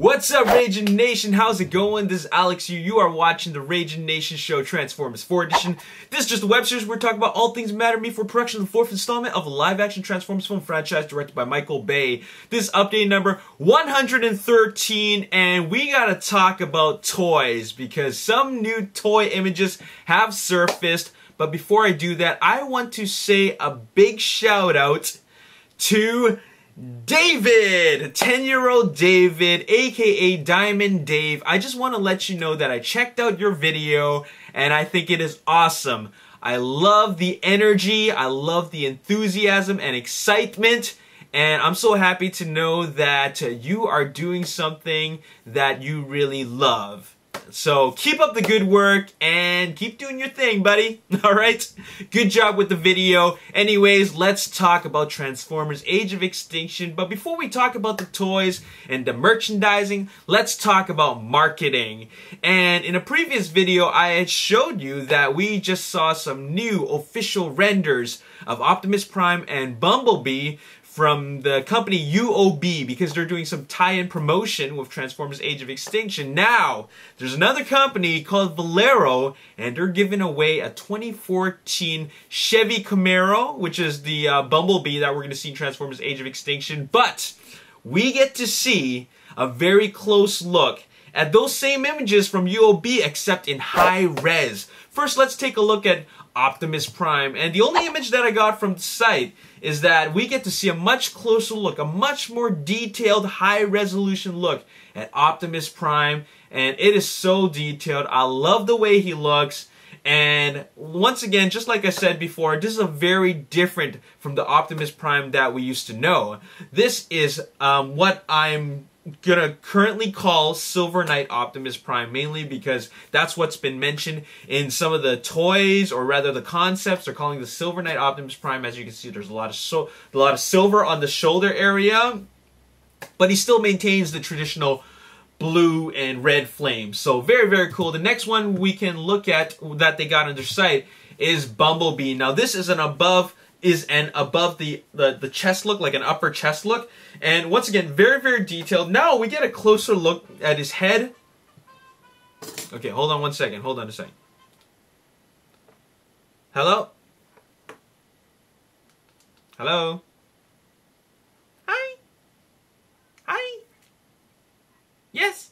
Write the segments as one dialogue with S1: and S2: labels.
S1: What's up, Ragin Nation? How's it going? This is Alex. You are watching the Ragin Nation show, Transformers 4 Edition. This is just a web series where we're talking about all things that matter to me for production of the 4th installment of a live-action Transformers film franchise directed by Michael Bay. This is update number 113, and we gotta talk about toys because some new toy images have surfaced. But before I do that, I want to say a big shout out to David, 10-year-old David, aka Diamond Dave. I just want to let you know that I checked out your video and I think it is awesome. I love the energy, I love the enthusiasm and excitement, and I'm so happy to know that you are doing something that you really love. So keep up the good work and keep doing your thing, buddy. Alright? Good job with the video. Anyways, let's talk about Transformers Age of Extinction. But before we talk about the toys and the merchandising, let's talk about marketing. And in a previous video, I had showed you that we just saw some new official renders of Optimus Prime and Bumblebee from the company UOB because they're doing some tie-in promotion with Transformers Age of Extinction. Now, there's another company called Valero, and they're giving away a 2014 Chevy Camaro, which is the Bumblebee that we're going to see in Transformers Age of Extinction. But we get to see a very close look at those same images from UOB, except in high res. First, let's take a look at Optimus Prime, and the only image that I got from the site is that we get to see a much closer look, a much more detailed, high-resolution look at Optimus Prime, and it is so detailed. I love the way he looks, and once again, just like I said before, this is a very different from the Optimus Prime that we used to know. This is what I'm gonna currently call Silver Knight Optimus Prime, mainly because that's what's been mentioned in some of the toys, or rather the concepts. They're calling the Silver Knight Optimus Prime. As you can see, there's a lot of silver on the shoulder area, but he still maintains the traditional blue and red flames. So very, very cool. The next one we can look at that they got on their site is Bumblebee. Now this is an above the chest look, like an upper chest look. And once again, very, very detailed. Now we get a closer look at his head. Okay, hold on one second. Hold on a second. Hello? Hello? Hi? Hi? Yes?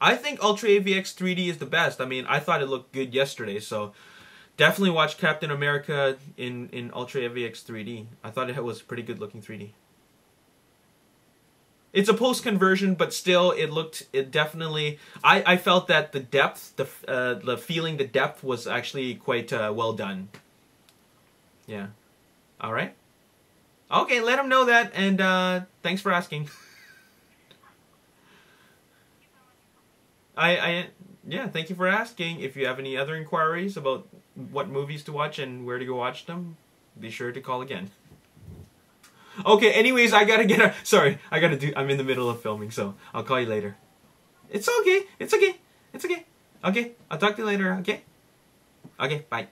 S1: I think Ultra AVX 3D is the best. I mean, I thought it looked good yesterday, so definitely watch Captain America in Ultra AVX 3D. I thought it was pretty good looking 3D. It's a post-conversion, but still, it definitely, I felt that the depth, the depth was actually quite well done. Yeah. Alright. Okay, let him know that, and thanks for asking. Yeah, thank you for asking. If you have any other inquiries about what movies to watch and where to go watch them, be sure to call again. Okay, anyways, I'm in the middle of filming, so I'll call you later. It's okay, it's okay, it's okay. Okay, I'll talk to you later, okay? Okay, bye.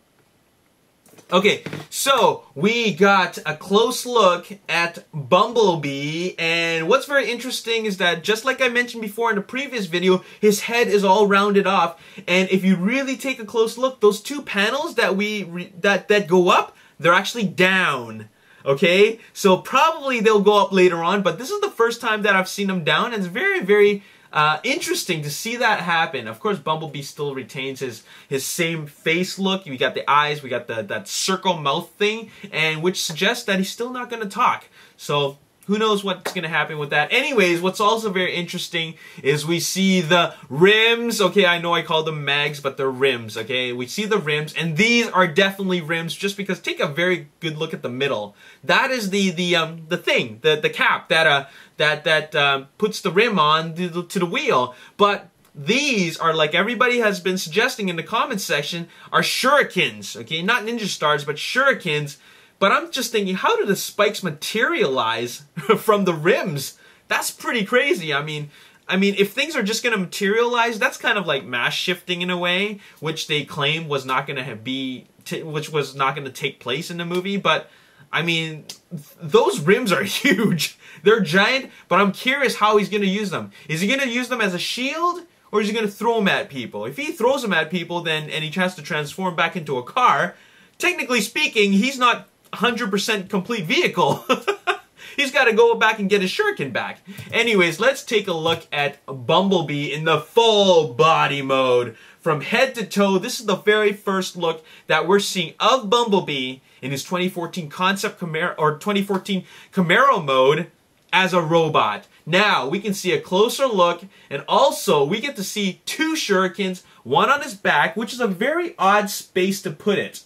S1: Okay, so we got a close look at Bumblebee, and what's very interesting is that, just like I mentioned before in the previous video, his head is all rounded off, and if you really take a close look, those two panels that go up, they're actually down. Okay, so probably they'll go up later on, but this is the first time that I've seen them down, and it's very, very interesting to see that happen. Of course, Bumblebee still retains his same face look. We got the eyes, we got that circle mouth thing, and which suggests that he's still not going to talk. So who knows what's going to happen with that. Anyways, what's also very interesting is we see the rims. Okay, I know I call them mags, but they're rims, okay? We see the rims, and these are definitely rims just because take a very good look at the middle. That is the thing, the cap that puts the rim on to the wheel. But these are, like everybody has been suggesting in the comments section, are shurikens, okay? Not ninja stars, but shurikens. But I'm just thinking, how do the spikes materialize from the rims? That's pretty crazy. I mean, if things are just going to materialize, that's kind of like mass shifting in a way, which they claim was not going to take place in the movie. But I mean, those rims are huge. They're giant, but I'm curious how he's going to use them. Is he going to use them as a shield, or is he going to throw them at people? If he throws them at people, then and he has to transform back into a car, technically speaking, he's not 100% complete vehicle. He's got to go back and get his shuriken back. Anyways, let's take a look at Bumblebee in the full body mode. From head to toe, this is the very first look that we're seeing of Bumblebee in his 2014 concept Camaro, or 2014 Camaro mode as a robot. Now, we can see a closer look, and also we get to see two shurikens, one on his back, which is a very odd space to put it.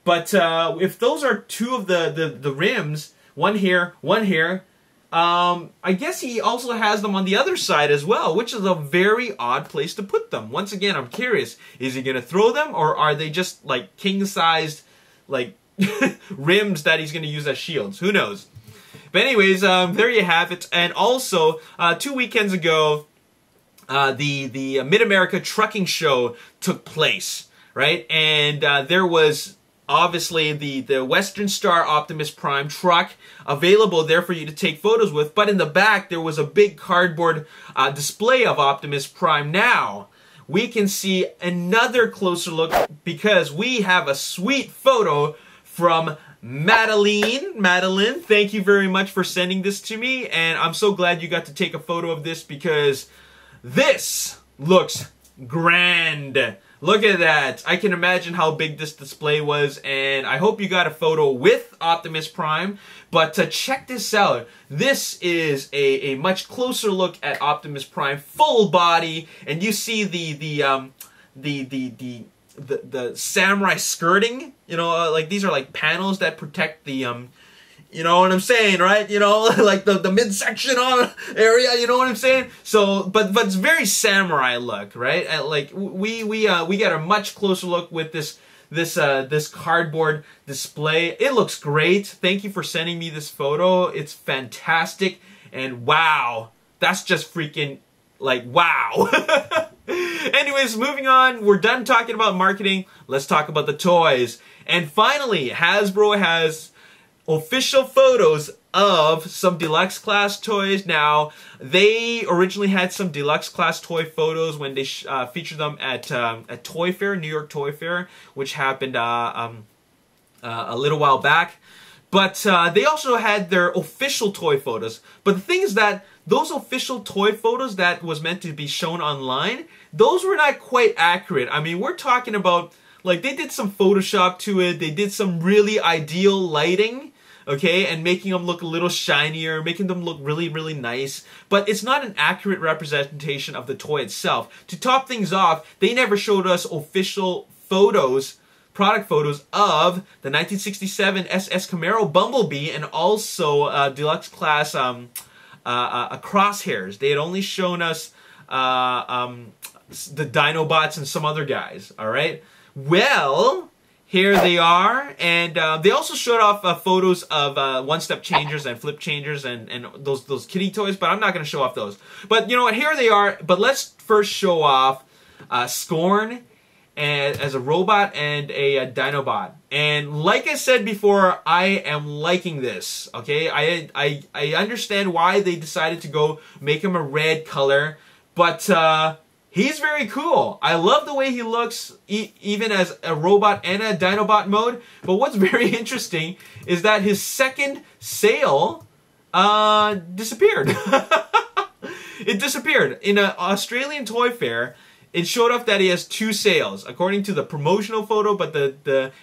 S1: But if those are two of the rims, one here, I guess he also has them on the other side as well, which is a very odd place to put them. Once again, I'm curious, is he going to throw them, or are they just like king-sized like rims that he's going to use as shields? Who knows? But anyways, there you have it. And also, 2 weekends ago, the Mid-America Trucking Show took place, right? And there was obviously the Western Star Optimus Prime truck available there for you to take photos with, but in the back there was a big cardboard display of Optimus Prime. Now we can see another closer look because we have a sweet photo from Madeline. Madeline, thank you very much for sending this to me, and I'm so glad you got to take a photo of this because this looks grand. Look at that. I can imagine how big this display was, and I hope you got a photo with Optimus Prime. But check this out. This is a much closer look at Optimus Prime, full body, and you see the samurai skirting. You know, like these are like panels that protect the you know what I'm saying, right? You know, like the midsection on area, you know what I'm saying? So, but it's very samurai look, right? Like we get a much closer look with this cardboard display. It looks great. Thank you for sending me this photo. It's fantastic, and wow, that's just freaking like wow. Anyways, moving on. We're done talking about marketing. Let's talk about the toys. And finally, Hasbro has official photos of some deluxe class toys. Now, they originally had some deluxe class toy photos when they featured them at Toy Fair, New York Toy Fair, which happened a little while back. But they also had their official toy photos. But the thing is that those official toy photos that was meant to be shown online, those were not quite accurate. I mean, we're talking about, like, they did some Photoshop to it. They did some really ideal lighting, okay, and making them look a little shinier, making them look really, really nice. But it's not an accurate representation of the toy itself. To top things off, they never showed us official photos, product photos of the 1967 SS Camaro Bumblebee and also deluxe class Crosshairs. They had only shown us the Dinobots and some other guys, alright? Well, here they are, and they also showed off photos of one-step changers and flip changers and those kitty toys, but I'm not going to show off those. But you know what, here they are, but let's first show off Scorn and, as a robot and a Dinobot. And like I said before, I am liking this, okay? I understand why they decided to go make him a red color, but he's very cool. I love the way he looks, even as a robot and a Dinobot mode. But what's very interesting is that his second sail disappeared. It disappeared. In an Australian toy fair, it showed off that he has two sails, according to the promotional photo, but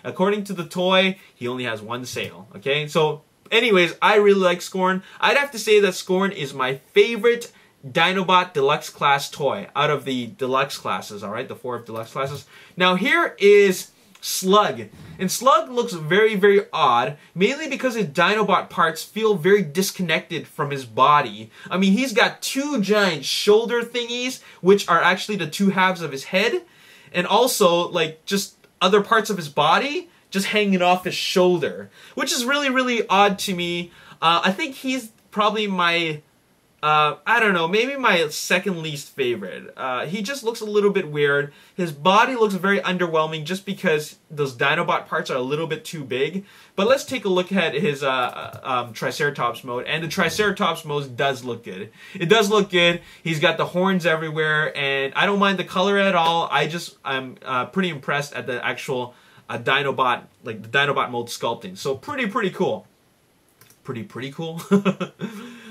S1: according to the toy, he only has one sail, okay? So, anyways, I really like Scorn. I'd have to say that Scorn is my favorite Dinobot Deluxe Class toy out of the Deluxe classes, alright? The 4 Deluxe classes. Now here is Slug. And Slug looks very, very odd, mainly because his Dinobot parts feel very disconnected from his body. I mean, he's got two giant shoulder thingies, which are actually the two halves of his head, and also, like, just other parts of his body just hanging off his shoulder, which is really, really odd to me. I think he's probably my I don't know, maybe my second least favorite. He just looks a little bit weird. His body looks very underwhelming just because those Dinobot parts are a little bit too big. But let's take a look at his Triceratops mode. And the Triceratops mode does look good. It does look good. He's got the horns everywhere, and I don't mind the color at all. I'm pretty impressed at the actual Dinobot, like the Dinobot mode sculpting. So pretty cool. Pretty cool.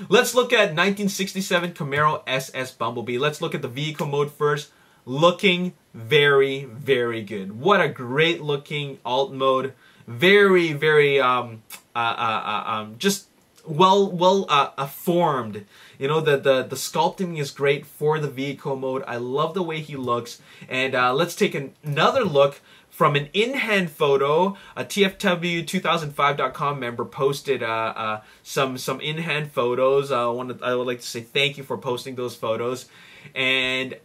S1: Let's look at 1967 Camaro SS Bumblebee. Let's look at the vehicle mode first. Looking very good. What a great looking alt mode. Very just well formed. You know, the sculpting is great for the vehicle mode. I love the way he looks. And let's take another look from an in-hand photo. A TF4 2005.com member posted some in-hand photos. I would like to say thank you for posting those photos. And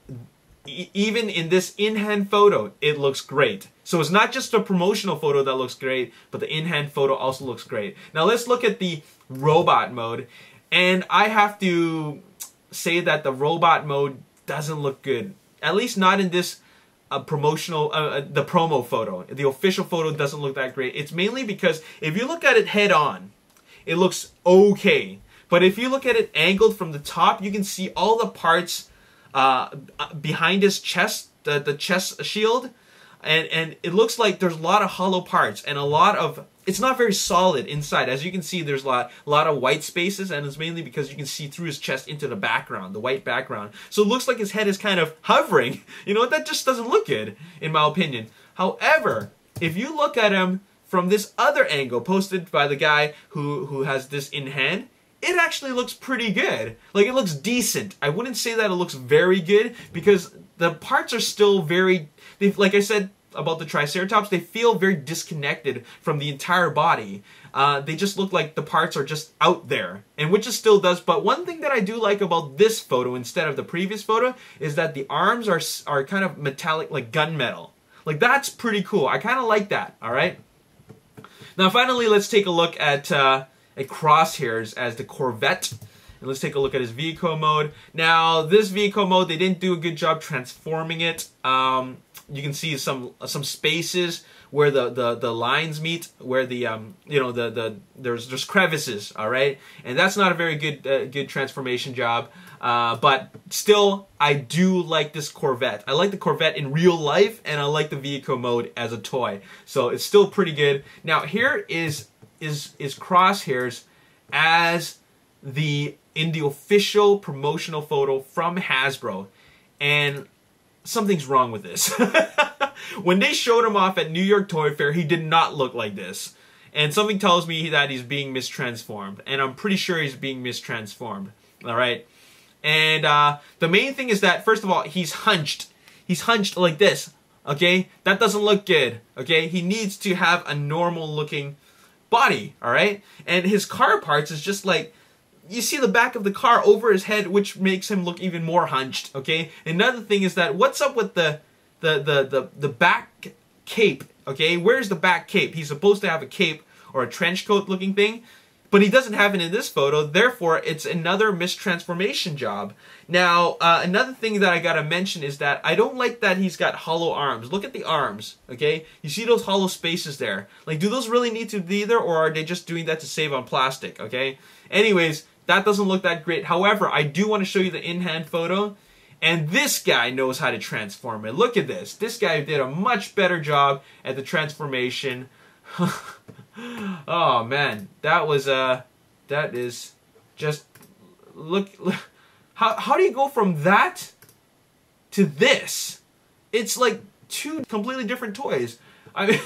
S1: even in this in-hand photo, it looks great. So it's not just a promotional photo that looks great, but the in-hand photo also looks great. Now let's look at the robot mode. And I have to say that the robot mode doesn't look good. At least not in this promotional, the promo photo. The official photo doesn't look that great. It's mainly because if you look at it head on, it looks okay. But if you look at it angled from the top, you can see all the parts behind his chest, the chest shield, and it looks like there's a lot of hollow parts and a lot of, it's not very solid inside. As you can see, there's a lot of white spaces, and it's mainly because you can see through his chest into the background, the white background. So it looks like his head is kind of hovering. You know, that just doesn't look good, in my opinion. However, if you look at him from this other angle posted by the guy who has this in hand, it actually looks pretty good. Like, it looks decent. I wouldn't say that it looks very good because the parts are still very, like I said about the Triceratops, they feel very disconnected from the entire body. They just look like the parts are just out there, and which it still does. But one thing that I do like about this photo instead of the previous photo is that the arms are kind of metallic, like gunmetal. Like, that's pretty cool. I kind of like that, all right? Now, finally, let's take a look at Crosshairs as the Corvette. And let's take a look at his vehicle mode. Now, this vehicle mode, they didn't do a good job transforming it. You can see some spaces where the lines meet, where the you know, there's crevices, all right, and that's not a very good transformation job. But still, I do like this Corvette. I like the Corvette in real life, and I like the vehicle mode as a toy. So it's still pretty good. Now here is Crosshairs as in the official promotional photo from Hasbro, and something's wrong with this. When they showed him off at New York Toy Fair, he did not look like this. And something tells me that he's being mistransformed. And I'm pretty sure he's being mistransformed. Alright? And the main thing is that, first of all, he's hunched. He's hunched like this. Okay? That doesn't look good. Okay? He needs to have a normal looking body. Alright? And his car parts is just like, you see the back of the car over his head, which makes him look even more hunched, okay? Another thing is that, what's up with the back cape, okay? Where's the back cape? He's supposed to have a cape or a trench coat looking thing, but he doesn't have it in this photo, therefore it's another mistransformation job. Now, another thing that I gotta mention is that I don't like that he's got hollow arms. Look at the arms, okay? You see those hollow spaces there. Like, do those really need to be there, or are they just doing that to save on plastic, okay? Anyways, that doesn't look that great. However, I do want to show you the in-hand photo. And this guy knows how to transform it. Look at this. This guy did a much better job at the transformation. Oh, man. That is just... Look. How do you go from that to this? It's like two completely different toys. I mean,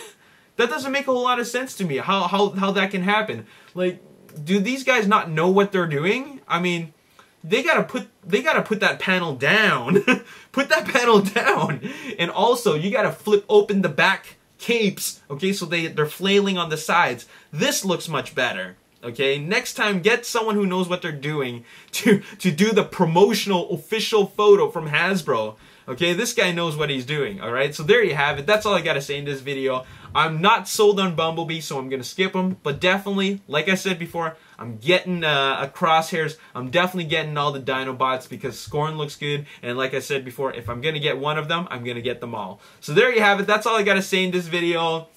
S1: that doesn't make a whole lot of sense to me. How that can happen. Like, do these guys not know what they're doing? I mean, they gotta put that panel down. Put that panel down. And also, you gotta flip open the back capes, okay, so they're flailing on the sides. This looks much better. Okay, next time get someone who knows what they're doing to do the promotional official photo from Hasbro. Okay, this guy knows what he's doing, alright? So there you have it. That's all I gotta say in this video. I'm not sold on Bumblebee, so I'm gonna skip him. But definitely, like I said before, I'm getting a Crosshairs. I'm definitely getting all the Dinobots because Scorn looks good. And like I said before, if I'm going to get one of them, I'm going to get them all. So there you have it. That's all I got to say in this video.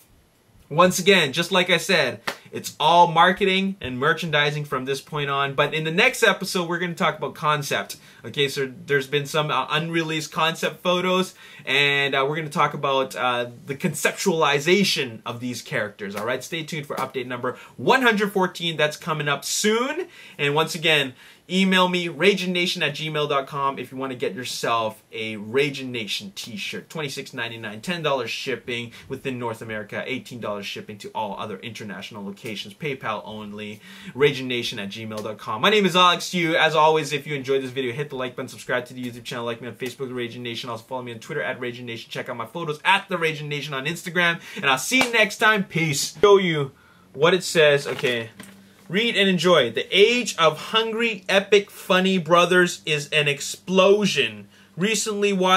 S1: Once again, just like I said, it's all marketing and merchandising from this point on. But in the next episode, we're going to talk about concept. Okay, so there's been some unreleased concept photos, and we're going to talk about the conceptualization of these characters. All right, stay tuned for update number 114. That's coming up soon. And once again, email me, raginnation@gmail.com, if you want to get yourself a Ragin Nation t-shirt. $26.99, $10 shipping within North America, $18 shipping to all other international locations, PayPal only, raginnation@gmail.com. My name is Alex Yu. As always, if you enjoyed this video, hit the like button, subscribe to the YouTube channel, like me on Facebook, The Ragin Nation. Also follow me on Twitter @RaginNation. Check out my photos The Ragin Nation on Instagram. And I'll see you next time. Peace. Show you what it says. Okay. Read and enjoy. The age of hungry, epic, funny brothers is an explosion. Recently watched